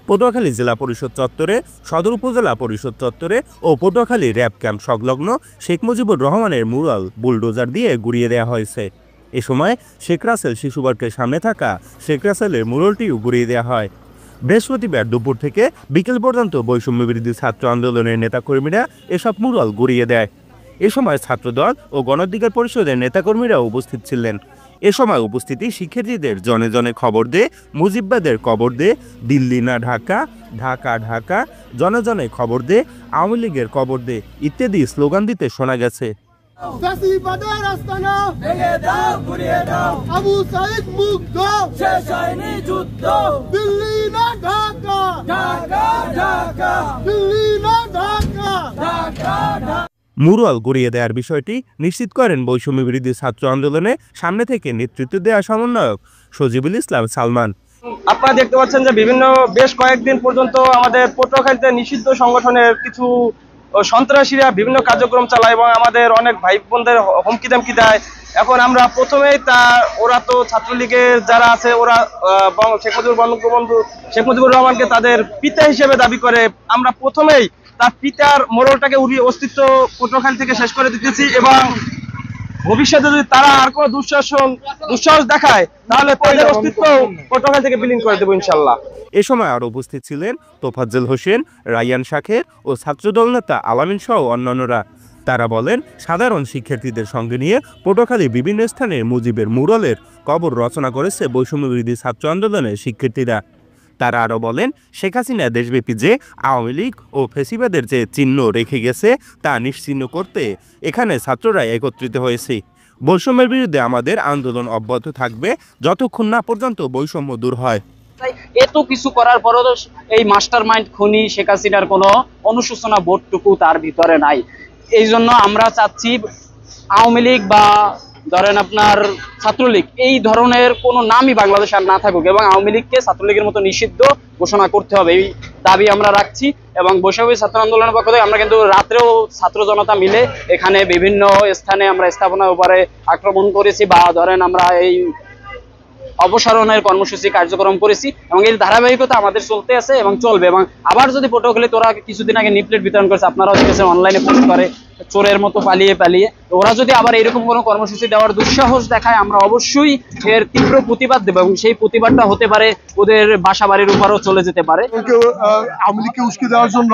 পটুয়াখালী জেলা পরিষদ চত্বরে, সদর উপজেলা পরিষদ চত্বরে ও পটুয়াখালী র্যাব ক্যাম্প সংলগ্ন শেখ মুজিবুর রহমানের মুরাল বুলডোজার দিয়ে গুড়িয়ে দেওয়া হয়েছে। এ সময় শেখ রাসেল শিশু পার্কের সামনে থাকা শেখ রাসেলের মুরালটিও গুড়িয়ে দেওয়া হয়। বৃহস্পতিবার দুপুর থেকে বিকেল পর্যন্ত বৈষম্য বিরোধী ছাত্র আন্দোলনের নেতাকর্মীরা এসব মুরাল গুড়িয়ে দেয়। এ সময় ছাত্রদল ও গণঅধিকার পরিষদের নেতাকর্মীরা উপস্থিত ছিলেন। এ সময় উপস্থিতি শিক্ষার্থীদের জনে জনে খবর দে, মুজিববাদের কবর দে, দিল্লি না ঢাকা, ঢাকা ঢাকা, জনে জনে খবর দে, আওয়ামী লীগের কবর দে ইত্যাদি স্লোগান দিতে শোনা গেছে। ফ্যাসিবাদের আস্তানা ভেঙে দাও, গুড়িয়ে দাও, আবু সাইদ মুগ্ধ, শেষ হয়নি যুদ্ধ, দিল্লি না ঢাকা, ঢাকা ঢাকা, দিল্লি না ঢাকা, ঢাকা ঢাকা। মুরাল গুড়িয়ে দেওয়ার বিষয়টি নিশ্চিত করেন বৈষম্য বিরোধী ছাত্র আন্দোলনে সামনে থেকে নেতৃত্ব দেওয়া সমন্বয়ক সজিবুল ইসলাম সালমান। আপনারা দেখতে পাচ্ছেন যে বেশ কয়েকদিন পর্যন্ত আমাদের পটুয়াখালীতে নিষিদ্ধ সংগঠনের কিছু সন্ত্রাসীরা বিভিন্ন কার্যক্রম চালায় এবং আমাদের অনেক ভাই বোনদের হুমকি দামকি দেয়। এখন আমরা প্রথমেই ওরা তো ছাত্রলীগের যারা আছে ওরা শেখ মুজিবুর রহমানকে তাদের পিতা হিসেবে দাবি করে। আমরা প্রথমেই তার পিতার মোড়লটাকে অস্তিত্ব পটুয়াখালী থেকে শেষ করে দিতেছি এবং ভবিষ্যতে যদি তারা আর কোনো দুঃসাহস দেখায় তাহলে তাদের অস্তিত্ব পটুয়াখালী থেকে বিলীন করে দেবো ইনশাল্লাহ। এ সময় আরো উপস্থিত ছিলেন তোফাজ্জল হোসেন, রায়ান শাখের ও ছাত্রদল নেতা আলামিন সহ অন্যান্যরা। তারা বলেন, সাধারণ শিক্ষার্থীদের সঙ্গে নিয়ে পটুয়াখালী বিভিন্ন স্থানে মুজিবের মুরালের কবর রচনা করেছে বৈষম্য বিরোধী ছাত্র আন্দোলনের শিক্ষার্থীরা। তারা আরও বলেন, শেখ হাসিনা দেশব্যাপী যে আওয়ামী লীগ ও ফ্যাসিবাদের যে চিহ্ন রেখে গেছে তা নিশ্চিহ্ন করতে এখানে ছাত্ররা একত্রিত হয়েছে। বৈষম্যের বিরুদ্ধে আমাদের আন্দোলন অব্যাহত থাকবে যতক্ষণ না পর্যন্ত বৈষম্য দূর হয়। এত কিছু করার পরও এই মাস্টার মাইন্ড খুনি শেখ হাসিনার কোনো অনুশোচনা বোধটুকু তার ভিতরে নাই। এই জন্য আমরা চাচ্ছি আওয়ামী লীগ বা ধরেন আপনার ছাত্রলীগ এই ধরনের কোনো নামই বাংলাদেশে আর না থাকুক এবং আওয়ামী লীগকে ছাত্রলীগের মতো নিষিদ্ধ ঘোষণা করতে হবে, এই দাবি আমরা রাখছি। এবং বৈষম্য ছাত্র আন্দোলনের পক্ষ থেকে আমরা কিন্তু রাত্রেও ছাত্র জনতা মিলে এখানে বিভিন্ন স্থানে আমরা স্থাপনার উপরে আক্রমণ করেছি বা ধরেন আমরা এই অপসারণের কর্মসূচি কার্যক্রম করেছি এবং এর ধারাবাহিকতা আমাদের চলতে আছে এবং চলবে। এবং আবার যদি পটুয়াখালী তোরা কিছুদিন আগে নিপলেট বিতরণ করেছে, আপনারাও দেখেছেন অনলাইনে পোস্ট করে চোরের মতো পালিয়ে ওরা যদি আবার এরকম কোনো কর্মসূচি দেওয়ার দুঃসাহস দেখায় আমরা অবশ্যই এর তীব্র প্রতিবাদ দেবো এবং সেই প্রতিবাদটা হতে পারে ওদের বাসা বাড়ির উপরও চলে যেতে পারে। আওয়ামী লীগকে উস্কে দেওয়ার জন্য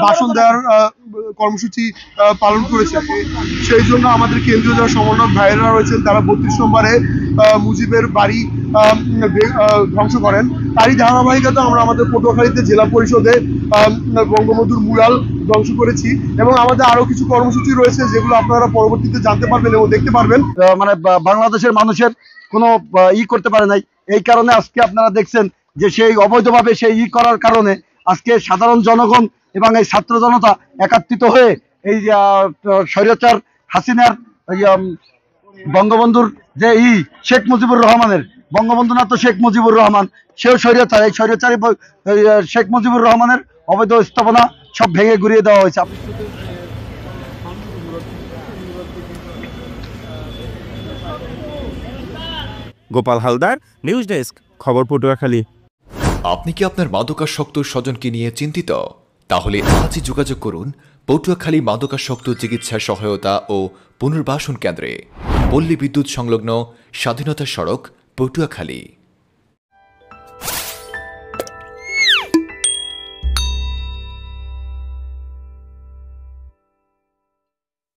ভাষণ দেওয়ার কর্মসূচি পালন করেছে, সেই জন্য আমাদের কেন্দ্রীয় যারা সমন্বয়ক ভাইয়েরা রয়েছেন তারা 32 নম্বরে মুজিবের বাড়ি ধ্বংস করেন। তারই ধারাবাহিকতা আমরা আমাদের পটুয়াখালীতে জেলা পরিষদে বঙ্গবন্ধুর মুরাল ধ্বংস করেছি এবং আমাদের আরো কিছু কর্মসূচি রয়েছে যেগুলো আপনারা পরবর্তীতে জানতে পারবেন এবং দেখতে পারবেন। মানে বাংলাদেশের মানুষের কোনো করতে পারে নাই, এই কারণে আজকে আপনারা দেখছেন যে সেই অবৈধভাবে সেই করার কারণে আজকে সাধারণ জনগণ এবং এই ছাত্র জনতা একত্রিত হয়ে এই স্বৈরাচার হাসিনার বঙ্গবন্ধুর যে শেখ মুজিবুর রহমানের, বঙ্গবন্ধু না তো শেখ মুজিবুর রহমান, সেও স্বৈরাচার, এই স্বৈরাচারী শেখ মুজিবুর রহমানের অবৈধ স্থাপনা সব ভেঙে গুড়িয়ে দেওয়া হয়েছে। গোপাল হালদার, নিউজ ডেস্ক, খবর পটুয়াখালী। আপনি কি আপনার মাদকাসক্ত স্বজনকে নিয়ে চিন্তিত? তাহলে আজই যোগাযোগ করুন পটুয়াখালী মাদকাসক্ত চিকিৎসা সহায়তা ও পুনর্বাসন কেন্দ্রে, পল্লী বিদ্যুৎ সংলগ্ন স্বাধীনতা সড়ক, পটুয়াখালী।